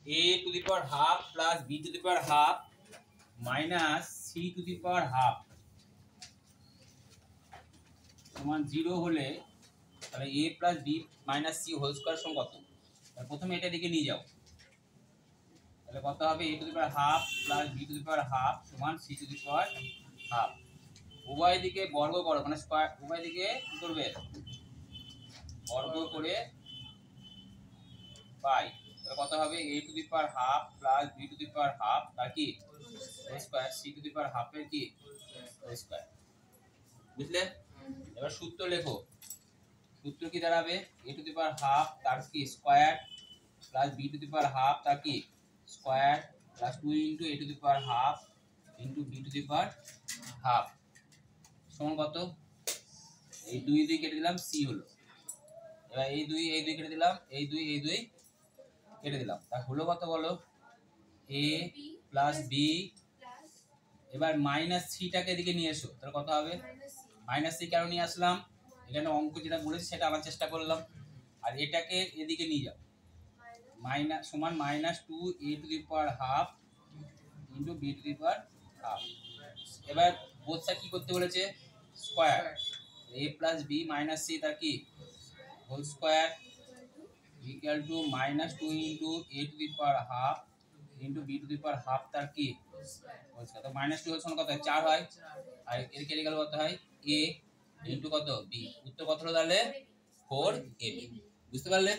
a to the power half plus b to the power half minus c to the power half সমান 0 হলে তাহলে a plus b minus c whole square সমান কত? তাহলে প্রথমে এটা দিকে নিয়ে যাও, তাহলে কত হবে? a to the power half plus b to the power half সমান c to the power half। উভয় দিকে বর্গ করো, মানে স্কয়ার, উভয় দিকে কি করবে? বর্গ করে পাই। তাহলে কত হবে? a to the power half plus b to the power half তার কি whole square, c to the power half এর কি হোল স্কয়ার। বুঝলে? এবার সূত্র লেখো। সূত্র কি দাঁড়াবে? a to the power half তার কি square plus b to the power half তার কি square plus 2 into a to the power half into b to the power half সমান কত? এই 2 দিয়ে কেটে দিলাম, c হলো। এবার এই 2 কেটে দিলাম, এই 2 কেটে দিলাম, তা হলো কত বলো? a plus b। এবার মাইনাস c টাকে এদিকে নিয়ে এসো, তাহলে কত হবে? মাইনাস c কেন নিয়ে আসলাম? এখানে অঙ্ক যেটা বলেছি সেটা আনার চেষ্টা করলাম। আর এটাকে এদিকে নিয়ে যাও, মাইনাস সমান minus 2 a to the power half into b to the power half। এবার বোথ সাইড কি করতে বলেছে? Square. a plus b minus c তার কি whole square equal to minus 2 into a to the power half into b to the power half তার কি whole square. তো minus 2 whole সমান কত হয়? 4 হয়। আর এর কেটে গেল কত হয়? a into কত b। উত্তর কত হলো তাহলে? 4ab। বুঝতে পারলে?